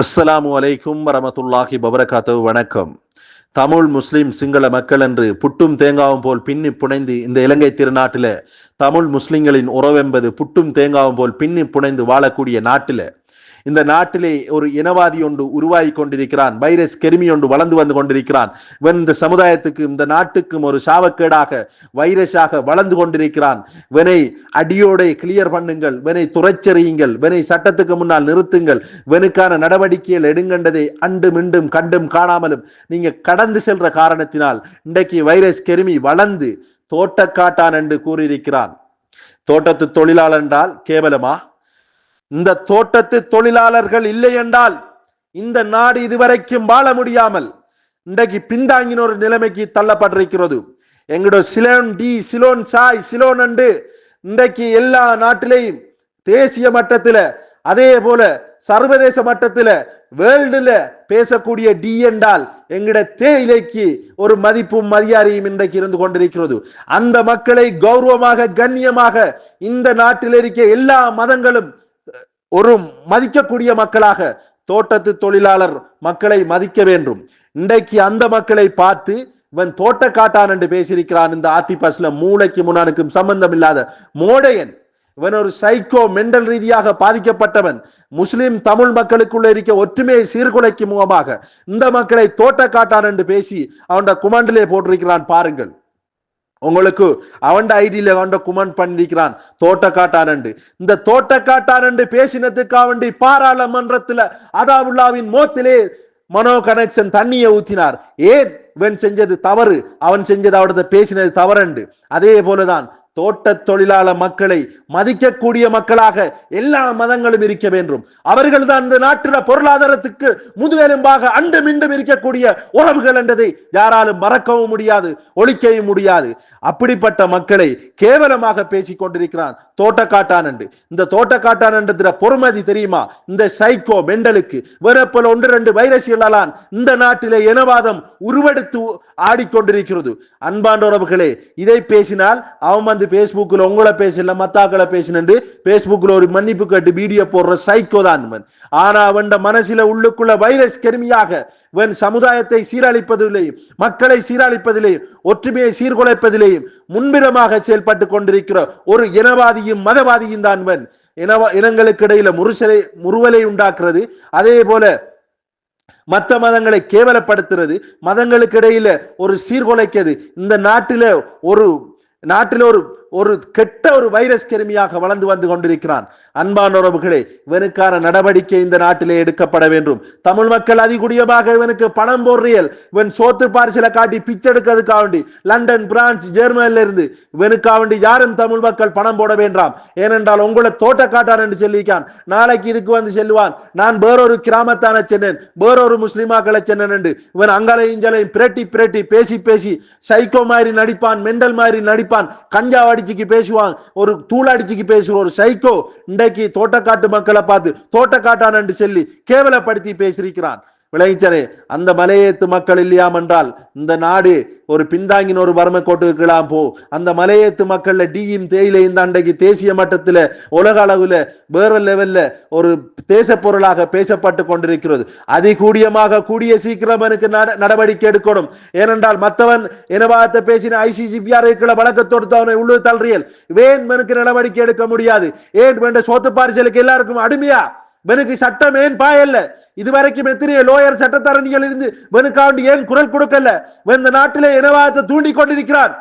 அஸ்ஸலாமு அலைக்கும் வரமத்துல்லாஹி வபரகாத்து. வணக்கம். தமிழ் முஸ்லிம் சிங்கள மக்கள் என்று புட்டும் தேங்காவும் போல் பின்னி புனைந்து இந்த இலங்கை திருநாட்டில தமிழ் முஸ்லிம்களின் உறவென்பது புட்டும் தேங்காவும் போல் பின்னி புனைந்து வாழக்கூடிய நாட்டில இந்த நாட்டிலே ஒரு இனவாதி ஒன்று உருவாகி கொண்டிருக்கிறான். வைரஸ் கிருமி ஒன்று வளர்ந்து வந்து கொண்டிருக்கிறான். இவன் இந்த சமுதாயத்துக்கு இந்த நாட்டுக்கும் ஒரு சாவக்கேடாக வைரஸாக வளர்ந்து கொண்டிருக்கிறான். இவனை அடியோட கிளியர் பண்ணுங்கள், இவனை துறைச்செறியுங்கள், இவனை சட்டத்துக்கு முன்னால் நிறுத்துங்கள், இவனுக்கான நடவடிக்கைகள் எடுங்கண்டதை அண்டும் இண்டும் கண்டும் காணாமலும் நீங்க கடந்து செல்ற காரணத்தினால் இன்றைக்கு வைரஸ் கிருமி வளர்ந்து தோட்டக்காட்டான் என்று கூறியிருக்கிறான். தோட்டத்து தொழிலாளர் என்றால் கேவலமா? இந்த தோட்டத்து தொழிலாளர்கள் இல்லை என்றால் இந்த நாடு இதுவரைக்கும் வாழ முடியாமல் இன்றைக்கு பின்தாங்கின ஒரு நிலைமைக்கு தள்ளப்பட்டிருக்கிறது. எங்களோட சிலோன் டி சிலோன் சாய் சிலோன் என்று இன்றைக்கு எல்லா நாட்டிலையும் தேசிய மட்டத்தில் அதே போல சர்வதேச மட்டத்தில் வேர்ல்டுல பேசக்கூடிய டி என்றால் எங்கட தேயிலைக்கு ஒரு மதிப்பும் மரியாதையும் இன்றைக்கு இருந்து கொண்டிருக்கிறது. அந்த மக்களை கௌரவமாக கண்ணியமாக இந்த நாட்டில் இருக்க எல்லா மதங்களும் ஒரு மதிக்கக்கூடிய மக்களாக தோட்டத்து தொழிலாளர் மக்களை மதிக்க வேண்டும். இன்றைக்கு அந்த மக்களை பார்த்து இவன் தோட்டக்காட்டான் என்று பேசியிருக்கிறான். இந்த ஆத்திபஸ்ல மூளைக்கு முன்னானுக்கும் சம்பந்தம் இல்லாத மோடையன். இவன் ஒரு சைக்கோ, மெண்டல் ரீதியாக பாதிக்கப்பட்டவன். முஸ்லிம் தமிழ் மக்களுக்குள்ள இருக்க ஒற்றுமையை சீர்குலைக்கும் முகமாக இந்த மக்களை தோட்டக்காட்டான் என்று பேசி அவன் குமாண்டிலே போட்டிருக்கிறான். பாருங்கள், உங்களுக்கு அவன் ஐடியில அவன் குமன் பண்ணிக்கிறான் தோட்டக்காட்டான் என்று. இந்த தோட்டக்காட்டான் என்று பேசினதுக்காக வேண்டி பாராளுமன்றத்தில் அதாவுல்லாவின் மோத்திலே மனோ கனெக்ஷன் தண்ணியை ஊத்தினார். ஏன்? இவன் செஞ்சது தவறு, அவன் செஞ்சது அவரது பேசினது தவறு. அதே போலதான் தோட்ட தொழிலாளர் மக்களை மதிக்கக்கூடிய மக்களாக எல்லா மதங்களும் இருக்க வேண்டும். அவர்கள் தான் இந்த நாட்டில பொருளாதாரத்துக்கு முதுகெலும்பாக அண்டும் இண்டும் இருக்கக்கூடிய உறவுகள் என்றதை யாராலும் மறக்கவும் முடியாது, ஒழிக்கவும் முடியாது. அப்படிப்பட்ட மக்களை கேவலமாக பேசிக் கொண்டிருக்கிறான் தோட்டக்காட்டான் என்று. இந்த தோட்டக்காட்டான் என்ற பொறுமதி தெரியுமா இந்த சைக்கோ மெண்டலுக்கு? வேறப்போல ஒன்று ரெண்டு வைரஸ்களால் இந்த நாட்டிலே இனவாதம் உருவெடுத்து ஆடிக்கொண்டிருக்கிறது. அன்பான உறவுகளே, இதை பேசினால் அவன் வந்து பேஸ்புக்ல உங்களை பேசல மத்தாக்களை பேசினு பேஸ்புக்ல ஒரு மன்னிப்பு கேட்டு வீடியோ போடுற சைக்கோ தான். ஆனா அவன் மனசில உள்ளுக்குள்ள வைரஸ் கிருமியாக இவன் சமுதாயத்தை சீரழிப்பதிலேயும் மக்களை சீரழிப்பதிலேயும் ஒற்றுமையை சீர்குலைப்பதிலேயும் முன்பிரமாக செயல்பட்டு கொண்டிருக்கிற ஒரு இனவாதியும் மதவாதியும் தான் இவன். இனங்களுக்கு இடையில முறுவலை உண்டாக்குறது, அதே போல மற்ற மதங்களை கேவலப்படுத்துறது, மதங்களுக்கு இடையில ஒரு சீர்குலைக்கிறது. இந்த நாட்டில ஒரு கெட்ட ஒரு வைரஸ் கிருமியாக வளர்ந்து வந்து கொண்டிருக்கிறான். அன்பான உறவுகளே, இவனுக்கான நடவடிக்கை இந்த நாட்டிலே எடுக்கப்பட வேண்டும். தமிழ் மக்கள் அதிகூடியமாக இவனுக்கு பணம் போடுறியல், இவன் சோத்து பார்சல காட்டி பிச்செடுக்கிறதுக்காக வேண்டி லண்டன், பிரான்ஸ், ஜெர்மனில இருந்து இவனுக்காக வேண்டி யாரும் தமிழ் மக்கள் பணம் போட வேண்டாம். ஏனென்றால் உங்களை தோட்டக்காட்டான் என்று சொல்லிக்கான். நாளைக்கு இதுக்கு வந்து செல்வான், நான் வேறொரு கிராமத்தான சென்னேன், வேறொரு முஸ்லிமாக்களை சென்னேன் என்று இவன் அங்கலையும் இஞ்சலையும் பிரட்டி பிரட்டி பேசி பேசி சைக்கோ மாதிரி நடிப்பான், மெண்டல் மாதிரி நடிப்பான், கஞ்சா அடிச்சுக்கு பேசுவான், ஒரு தூள் அடிச்சுக்கு பேசுற ஒரு சைக்கோ இன்றைக்கு தோட்டக்காட்டு மக்களை பார்த்து தோட்டக்காட்டான் என்று சொல்லி கேவலப்படுத்தி பேசியிருக்கிறான். விளைச்சரே, அந்த மலையேத்து மக்கள் இல்லையாம் என்றால் இந்த நாடு ஒரு பின்தாங்கின ஒரு வறுமை கோட்டுக்கு போ. அந்த மலையேத்து மக்கள்ல டியும் தேயிலையும் தான் அன்றைக்கு தேசிய மட்டத்தில் உலக அளவுல வேற லெவல்ல ஒரு தேச பொருளாக பேசப்பட்டு கொண்டிருக்கிறது. அதிகூடியமாக கூடிய சீக்கிரம் எனக்கு நடவடிக்கை எடுக்கணும். ஏனென்றால் மற்றவன் இனவாதத்தை பேசின ஐசிசிபிஆர் வழக்கு தொடுத்து அவனை உள்ளு தள்ளியல் வேன் மனுக்கு நடவடிக்கை எடுக்க முடியாது. ஏன் வேண்ட சோத்து பாரிசலுக்கு எல்லாருக்கும் அடிமையா? வெனுக்கு சட்டம் ஏன் பாயல்ல? இதுவரைக்கும் எத்தனையோ லோயர் சட்டத்தரணிகள் இருந்து வெனுக்காண்டி ஏன் குரல் கொடுக்கல? இந்த நாட்டிலே இனவாதத்தை தூண்டி கொண்டிருக்கிறார்.